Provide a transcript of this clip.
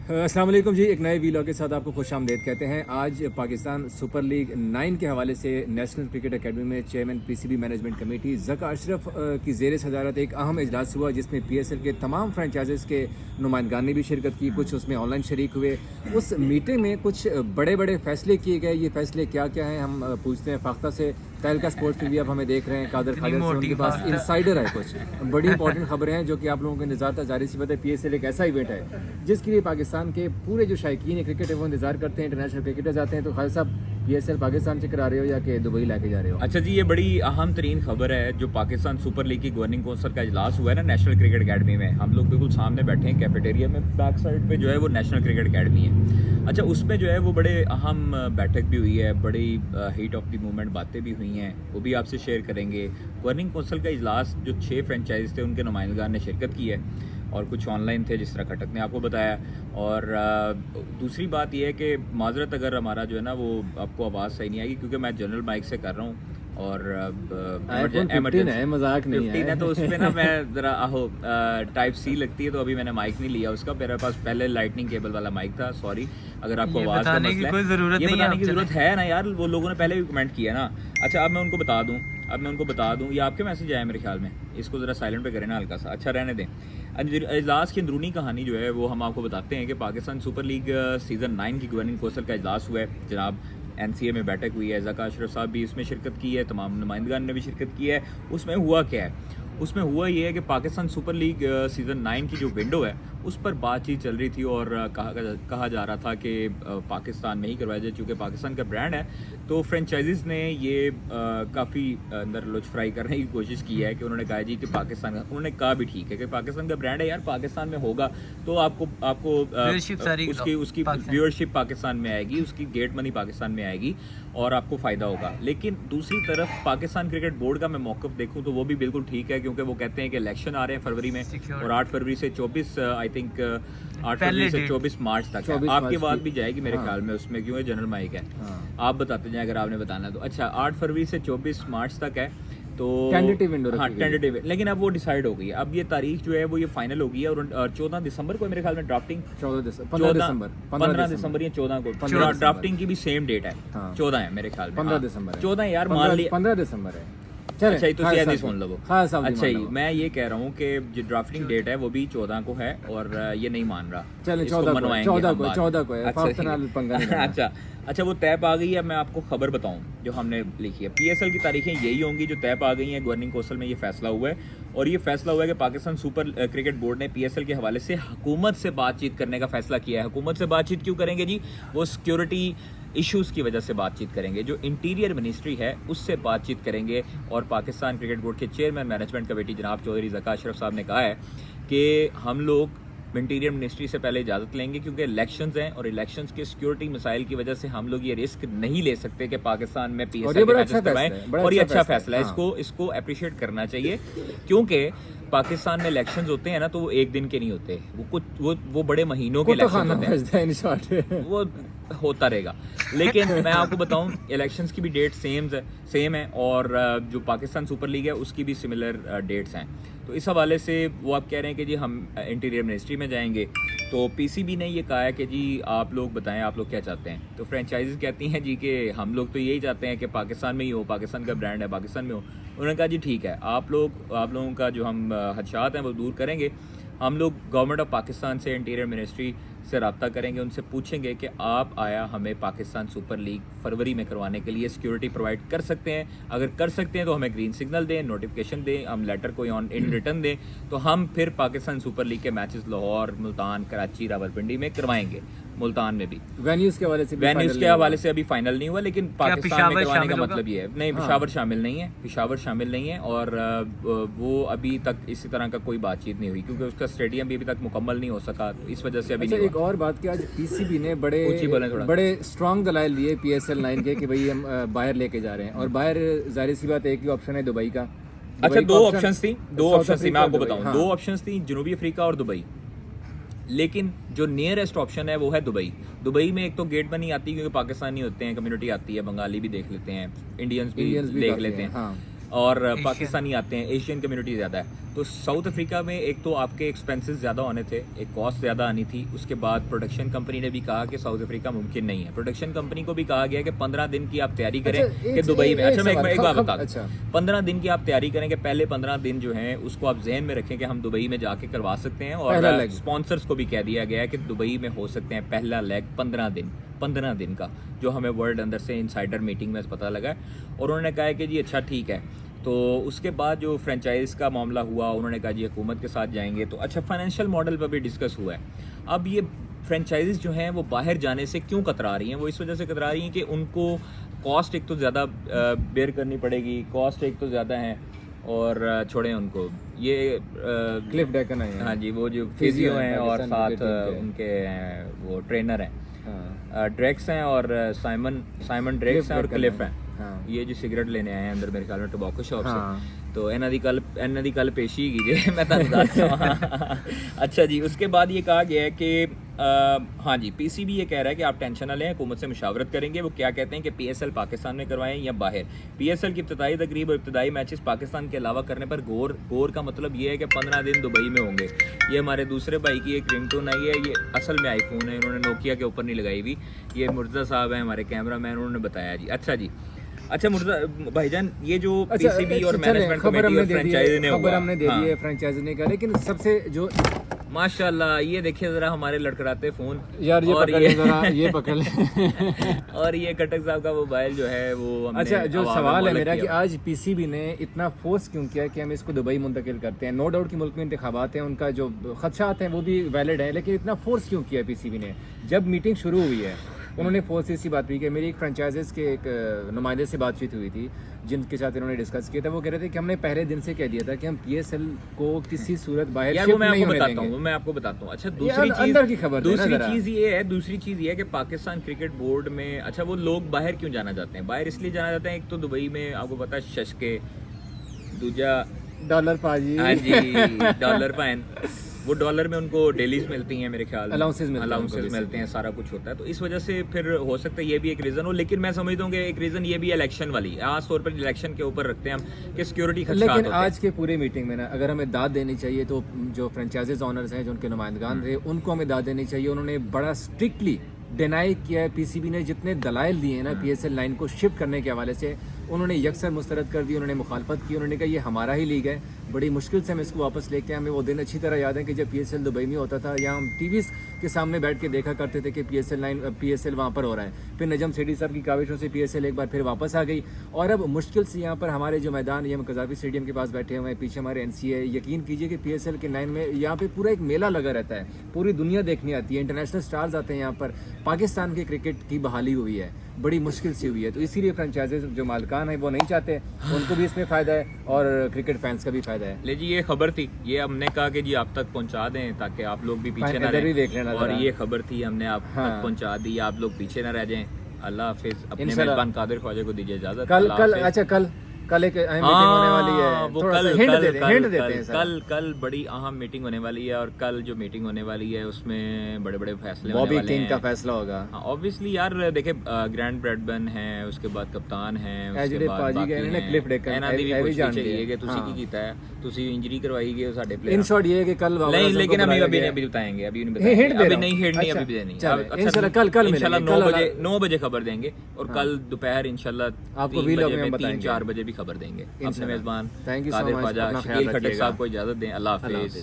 अस्सलाम वालेकुम जी, एक नए वीलॉग के साथ आपको खुश आमदेद कहते हैं। आज पाकिस्तान सुपर लीग 9 के हवाले से नेशनल क्रिकेट एकेडमी में chairman PCB management committee Zaka Ashraf की ज़ेर सदारत एक अहम इजलास हुआ, जिसमें पीएसएल के तमाम फ्रेंचाइजेज़ के नुमाइंदगान ने भी शिरकत की, कुछ उसमें ऑनलाइन शरीक हुए। उस मीटिंग में कुछ बड़े बड़े फैसले किए गए। ये फैसले क्या क्या हैं, हम पूछते हैं फाख्ता से। तहलका स्पोर्ट्स पे भी अब हमें देख रहे हैं, कादर खालिद से उनके पास इनसाइडर है, कुछ बड़ी इंपॉर्टेंट खबरें हैं जो कि आप लोगों को इंतजार था। जाहिर सी बात है, पीएसएल एक ऐसा इवेंट है जिसके लिए पाकिस्तान के पूरे जो शायकीन क्रिकेट है वो इंतजार करते हैं। इंटरनेशनल क्रिकेटर्स आते हैं। तो खालिद साहब, पीएसएल पाकिस्तान से करा रहे हो या कि दुबई लेके जा रहे हो? अच्छा जी, ये बड़ी अहम तरीन खबर है। जो पाकिस्तान सुपर लीग की गवर्निंग काउंसिल का इजलास हुआ है ना नेशनल क्रिकेट अकेडमी में, हम लोग बिल्कुल सामने बैठे हैं कैफेटेरिया में, बैक साइड पे जो है वो नेशनल क्रिकेट अकेडमी है। अच्छा, उसमें जो है वो बड़े अहम बैठक भी हुई है, बड़ी हीट ऑफ द मूवमेंट बातें भी हुई हैं, वो भी आपसे शेयर करेंगे। गवर्निंग काउंसिल का इजलास जो 6 फ्रेंचाइज थे उनके नुमाइंदगान ने शिरकत की है और कुछ ऑनलाइन थे, जिस तरह खटक ने आपको बताया। और दूसरी बात यह है कि माजरत अगर हमारा जो है ना वो आपको आवाज़ सही नहीं आएगी, क्योंकि मैं जनरल माइक से कर रहा हूँ और मजाक नहीं है तो उस पर ना मैं ज़रा टाइप सी लगती है, तो अभी मैंने माइक नहीं लिया उसका। मेरे पास पहले लाइटनिंग केबल वाला माइक था। सॉरी अगर आपको आवाज़ का मसला है, ये बताने की ज़रूरत है ना यार, वो लोगों ने पहले भी कमेंट किया ना। अच्छा, अब मैं उनको बता दूं, ये आपके मैसेज आया मेरे ख्याल में, इसको ज़रा साइलेंट पे करें ना हल्का सा। अच्छा, रहने दें। इजलास की अंदरूनी कहानी जो है वो हम आपको बताते हैं कि पाकिस्तान सुपर लीग सीज़न 9 की गवर्निंग काउंसिल का इजलास हुआ है। जनाब एनसीए में बैठक हुई है, ज़का अशरफ साहब भी इसमें शिरकत की है, तमाम नुमाइंदगान ने भी शिरकत की है। उसमें हुआ क्या है? उसमें हुआ ये है कि पाकिस्तान सुपर लीग सीज़न 9 की जो विंडो है उस पर बातचीत चल रही थी और कहा जा रहा था कि पाकिस्तान में ही करवाया जाए, चूँकि पाकिस्तान का ब्रांड है। तो फ्रेंचाइजीज़ ने ये काफ़ी अंदर लुचफ्राई करने की कोशिश की है कि उन्होंने कहा जी कि पाकिस्तान का, उन्होंने कहा भी ठीक है कि पाकिस्तान का ब्रांड है यार, पाकिस्तान में होगा तो आपको उसकी व्यूअरशिप पाकिस्तान में आएगी, उसकी गेट मनी पाकिस्तान में आएगी और आपको फ़ायदा होगा। लेकिन दूसरी तरफ पाकिस्तान क्रिकेट बोर्ड का मैं मौक़िफ़ देखूँ तो वो भी बिल्कुल ठीक है, क्योंकि वो कहते हैं कि इलेक्शन आ रहे हैं फरवरी में और 8 फरवरी से 24 आई थिंक 8 फरवरी से 24 मार्च तक है। आपकी बात भी जाएगी मेरे ख्याल में उसमें, क्योंकि जनरल माइक है। आप बताते जाएं अगर आपने बताना तो। अच्छा, 8 फरवरी से 24 मार्च तक है तो टेंटेटिव विंडो। हाँ, टेंटेटिव, लेकिन अब वो डिसाइड हो गई है। अब ये तारीख जो है वो ये फाइनल हो गई है और 14 दिसंबर को मेरे ख्याल में ड्राफ्टिंग 15 दिसंबर या 14 को ड्राफ्टिंग की भी सेम डेट है। 14 है मेरे ख्याल में, 15 दिसंबर 14 यार, मान लिया 15 दिसंबर है। अच्छा, तो शायद नहीं सुन लो। अच्छा ही मैं ये कह रहा हूँ कि जो ड्राफ्टिंग डेट है वो भी 14 को है और ये नहीं मान रहा। चले 14 को है। अच्छा, वो तय पा गई है। मैं आपको खबर बताऊं जो हमने लिखी है, पीएसएल की तारीखें यही होंगी जो तय पा गई हैं। गवर्निंग काउंसिल में ये फैसला हुआ है और ये फैसला हुआ है कि पाकिस्तान सुपर क्रिकेट बोर्ड ने पीएसएल के हवाले से हुकूमत से बातचीत करने का फैसला किया है। हुकूमत से बातचीत क्यों करेंगे जी? वो सिक्योरिटी इश्यूज़ की वजह से बातचीत करेंगे, जो इंटीरियर मिनिस्ट्री है उससे बातचीत करेंगे। और पाकिस्तान क्रिकेट बोर्ड के चेयरमैन मैनेजमेंट कमेटी जनाब चौधरी ज़का अशरफ साहब ने कहा है कि हम लोग इंटीरियर मिनिस्ट्री से पहले इजाज़त लेंगे, क्योंकि इलेक्शंस हैं और इलेक्शंस के सिक्योरिटी मसाइल की वजह से हम लोग ये रिस्क नहीं ले सकते कि पाकिस्तान में पीएसएल के मैचेस करवाएं। और ये अच्छा फैसला है, इसको अप्रिशिएट करना चाहिए, क्योंकि पाकिस्तान में इलेक्शंस होते हैं ना तो वो एक दिन के नहीं होते, वो बड़े महीनों के इलेक्शन होते हैं, वो होता रहेगा। लेकिन मैं आपको बताऊं, इलेक्शंस की भी डेट सेम है और जो पाकिस्तान सुपर लीग है उसकी भी सिमिलर डेट्स हैं। तो इस हवाले से वो आप कह रहे हैं कि जी हम इंटीरियर मिनिस्ट्री में जाएंगे। तो पीसीबी ने ये कहा है कि जी आप लोग बताएं आप लोग क्या चाहते हैं। तो फ्रेंचाइजीज कहती हैं जी कि हम लोग तो यही चाहते हैं कि पाकिस्तान में ही हो, पाकिस्तान का ब्रांड है, पाकिस्तान में हो। उन्होंने कहा जी ठीक है, आप लोगों का जो हम खदशात हैं वो दूर करेंगे। हम लोग गवर्नमेंट ऑफ पाकिस्तान से, इंटीरियर मिनिस्ट्री से रब्ता करेंगे, उनसे पूछेंगे कि आप आया हमें पाकिस्तान सुपर लीग फरवरी में करवाने के लिए सिक्योरिटी प्रोवाइड कर सकते हैं? अगर कर सकते हैं तो हमें ग्रीन सिग्नल दें, नोटिफिकेशन दें, हम लेटर कोई ऑन इन रिटर्न दें, तो हम फिर पाकिस्तान सुपर लीग के मैचेस लाहौर, मुल्तान, कराची, रावलपिंडी में करवाएंगे। मुल्तान में भी वेन्यूज़ के हवाले से अभी फाइनल नहीं हुआ, लेकिन पाकिस्तान में करवाने का मतलब ये है नहीं, पेशावर शामिल नहीं है और वो अभी तक इसी तरह का कोई बातचीत नहीं हुई, क्योंकि उसका स्टेडियम भी अभी तक मुकम्मल नहीं हो सका, इस वजह से अभी नहीं। एक और बात कि आज पीसीबी ने बड़े स्ट्रॉन्ग दलाइल लिए पीएसएल 9 के कि भाई हम बाहर लेके जा रहे हैं, और बाहर जाहिर सी बात एक ही ऑप्शन है दुबई का। अच्छा, दो ऑप्शंस थी मैं आपको बताऊं। 2 ऑप्शंस थी, जनूबी अफ्रीका और दुबई। लेकिन जो नियरेस्ट ऑप्शन है वो है दुबई में एक तो गेट मनी आती है, क्योंकि पाकिस्तानी होते हैं, कम्युनिटी आती है, बंगाली भी देख लेते हैं, इंडियंस भी देख लेते हैं। और पाकिस्तानी आते हैं, एशियन कम्युनिटी ज़्यादा है। तो साउथ अफ्रीका में एक तो आपके एक्सपेंसेस ज़्यादा होने थे, एक कॉस्ट ज़्यादा आनी थी। उसके बाद प्रोडक्शन कंपनी ने भी कहा कि साउथ अफ्रीका मुमकिन नहीं है। प्रोडक्शन कंपनी को भी कहा गया कि 15 दिन की आप तैयारी करें कि दुबई में। अच्छा, मैं एक बात बता दूं, 15 दिन की आप तैयारी करें कि पहले 15 दिन जो हैं उसको आप जहन में रखें कि हम दुबई में जाके करवा सकते हैं। और स्पॉन्सर्स को भी कह दिया गया है कि दुबई में हो सकते हैं पहला लेग 15 दिन का, जो हमें वर्ल्ड अंदर से इनसाइडर मीटिंग में पता लगा है। और उन्होंने कहा है कि जी अच्छा ठीक है। तो उसके बाद जो फ्रेंचाइज का मामला हुआ, उन्होंने कहा जी हुकूमत के साथ जाएंगे। तो अच्छा, फाइनेंशियल मॉडल पर भी डिस्कस हुआ है। अब ये फ्रेंचाइजीज जो हैं वो बाहर जाने से क्यों कतरा रही हैं? वो इस वजह से कतरा रही हैं कि उनको कॉस्ट एक तो ज़्यादा बेयर करनी पड़ेगी, कॉस्ट एक तो ज़्यादा है। और छोड़ें उनको, ये क्लिफ डेकन है, हाँ जी, वो जो फिजियो हैं और साथ उनके वो ट्रेनर हैं, ड्रेक्स हैं और साइमन ड्रेक्स हैं और क्लिफ हैं। ये जो सिगरेट लेने आए हैं अंदर मेरे ख्याल में टोबैको शॉप से, तो ਇਹਨਾਂ ਦੀ ਕੱਲ पेशी कीजिए मैं ਤੁਹਾਨੂੰ ਦੱਸਦਾ। अच्छा जी, उसके बाद ये कहा गया है कि हाँ जी, पीसीबी ये कह रहा है कि आप टेंशन ना लें, हुकूमत से मुशावरत करेंगे। वो क्या कहते हैं कि पीएसएल पाकिस्तान में करवाएं या बाहर। पीएसएल की इब्तदाई तकरीब और इब्तदाई मैचेस पाकिस्तान के अलावा करने पर गौर का मतलब ये है कि 15 दिन दुबई में होंगे। ये हमारे दूसरे भाई की एक रिंगटोन आई है, ये असल में आईफोन है, इन्होंने नोकिया के ऊपर नहीं लगाई हुई। ये मुर्जा साहब हैं हमारे कैमरा मैन, उन्होंने बताया जी। अच्छा जी, अच्छा मुर्जा भाईजान, ये जो पीसीबी और मैनेजमेंट कमेटी और फ्रेंचाइजी ने खबर हमने दे दी है फ्रेंचाइजी ने कहा, लेकिन सबसे जो माशाल्लाह ये देखिए जरा हमारे लड़खड़ाते फोन यार, ये पकड़ ले जरा, ये पकड़ ले। और ये कटक साहब का मोबाइल जो है वो हमने, अच्छा, जो सवाल है मेरा कि आज पीसीबी ने इतना फोर्स क्यों किया कि हम इसको दुबई मुंतकिल करते हैं। नो डाउट कि मुल्क में इंतखाबात हैं, उनका जो खदशात हैं वो भी वैलिड है, लेकिन इतना फोर्स क्यों किया पीसीबी ने? जब मीटिंग शुरू हुई है उन्होंने फोर्स इसी बात हुई कि मेरी एक फ्रेंचाइजीज के एक नुमाइंदे से बातचीत हुई थी जिनके साथ इन्होंने डिस्कस किया था। वो कह रहे थे कि हमने पहले दिन से कह दिया था कि हम पीएसएल को किसी सूरत बाहर यार, वो मैं आपको बताता हूँ, मैं आपको बताता हूँ। अच्छा, दूसरी चीज अंदर की खबर, दूसरी चीज ये है कि पाकिस्तान क्रिकेट बोर्ड में, अच्छा वो लोग बाहर क्यों जाना चाहते हैं? बाहर इसलिए जाना चाहते हैं, एक तो दुबई में आपको पता है शशके, दूजा डॉलर पाजी, हाँ जी डॉलर पाइन, वो डॉलर में उनको डेलीज मिलती हैं मेरे ख्याल में, अलाउंसेस मिलते हैं, सारा कुछ होता है। तो इस वजह से फिर हो सकता है ये भी एक रीज़न हो। लेकिन मैं समझता हूँ कि एक रीज़न ये भी इलेक्शन वाली, खास तौर पर इलेक्शन के ऊपर रखते हैं हम कि सिक्योरिटी खदशात होते हैं। लेकिन आज के पूरे मीटिंग में ना, अगर हमें दाद देनी चाहिए तो जो फ्रेंचाइजीज ऑनर्स हैं, जो उनके नुमाइंदगान थे, उनको हमें दाद देनी चाहिए। उन्होंने बड़ा स्ट्रिक्टली डिनाई किया है। पीसीबी ने जितने दलाइल दिए हैं ना पीएसएल लाइन को शिफ्ट करने के हवाले से, उन्होंने यकसर मुस्तरद कर दी, उन्होंने मुखालफत की। उन्होंने कहा ये हमारा ही लीग है, बड़ी मुश्किल से हम इसको वापस लेके आए। हमें वो दिन अच्छी तरह याद है कि जब पीएसएल दुबई में होता था, या हम टीवी के सामने बैठ के देखा करते थे कि पीएसएल वहाँ पर हो रहा है। फिर नजम सेठी साहब की काविशों से पीएसएल एक बार फिर वापस आ गई, और अब मुश्किल से यहाँ पर हमारे जो मैदान, ये हम कज़ाफी स्टेडियम के पास बैठे हुए हैं, पीछे हमारे एनसीए, यकीन कीजिए कि पीएसएल के 9 में यहाँ पे पूरा एक मेला लगा रहता है, पूरी दुनिया देखने आती है, इंटरनेशनल स्टार्स आते हैं यहाँ पर। पाकिस्तान के क्रिकेट की बहाली हुई है, बड़ी मुश्किल से हुई है, तो इसीलिए फ्रेंचाइजीज जो मालिकान है वो नहीं चाहते, उनको भी इसमें फ़ायदा है और क्रिकेट फैंस का भी फ़ायदा है। ले जी, ये खबर थी, ये हमने कहा कि जी आप तक पहुंचा दें ताकि आप लोग भी पीछे ना रहें, और ये खबर थी हमने आप तक पहुंचा दी, आप लोग पीछे ना रह जाएं। अल्लाह हाफिज़। अपने मेहरबान कादिर ख्वाजा को दीजिए इजाज़त। कल एक अहम मीटिंग होने वाली है, वो थोड़ा सा हिंट देते हैं। कल बड़ी अहम मीटिंग होने वाली है, और कल जो मीटिंग होने वाली है उसमें बड़े बड़े फैसले होने वाले हैं। बॉबी किंग का फैसला होगा। ऑब्वियसली यार देखे, ग्रैंड ब्रैडबर्न है, उसके बाद कप्तान है, उसके बाद क्लिफ डेकन ਇਹਨਾਂ ਦੀ ਵੀ ਕੋਸ਼ਿਸ਼ चाहिए कि ਤੁਸੀਂ ਕੀ ਕੀਤਾ ਹੈ, ਤੁਸੀਂ ਇੰਜਰੀ ਕਰਵਾਈ ਗਏ ਸਾਡੇ प्लेयर। इन शॉर्ट ये है कि कल नहीं, लेकिन अभी बताएंगे, अभी नहीं बताएंगे, अभी नहीं अभी देनी। इंशाल्लाह कल इंशाल्लाह 9 बजे खबर देंगे, और कल दोपहर इंशाल्लाह आपको वीलॉग में 3-4 बजे भी खबर देंगे। अपने मेजबान थैंक यू कादिर ख्वाजा शकील खटक साहब को इजाजत दें। अल्लाह हाफिज़।